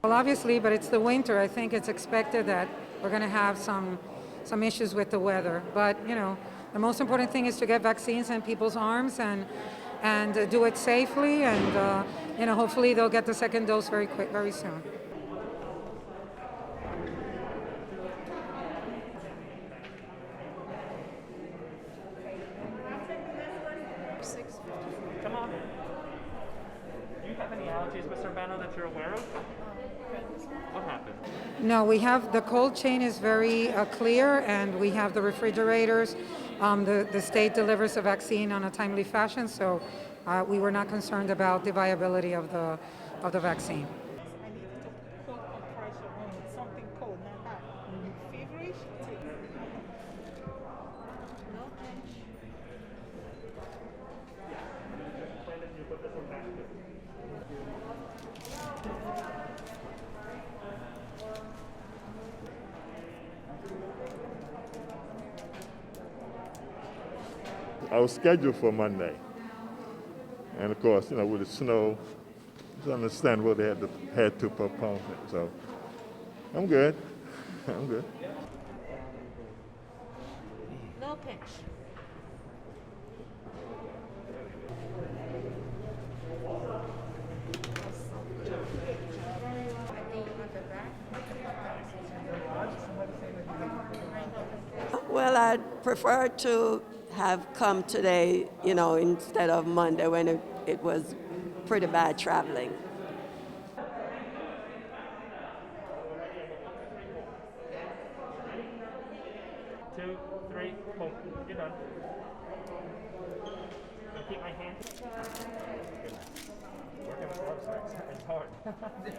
Well, obviously, but it's the winter. I think it's expected that we're going to have some issues with the weather. But the most important thing is to get vaccines in people's arms and do it safely. And hopefully they'll get the second dose very soon. Come on. Do you have any allergies, Mr. Banner, that you're aware of? What happened? No, we have the cold chain is very clear, and we have the refrigerators. The state delivers the vaccine on a timely fashion, so we were not concerned about the viability of the vaccine. I need to put compression on something cold, not hot. Feverish, take. No pinch. I was scheduled for Monday. And of course, with the snow, it's understandable they had to postpone it. So I'm good. I'm good. No pinch. Well, I'd prefer to have come today, instead of Monday when it was pretty bad traveling. Two, three, boom. You're done. I'll keep my hand. Working with gloves, it's hard.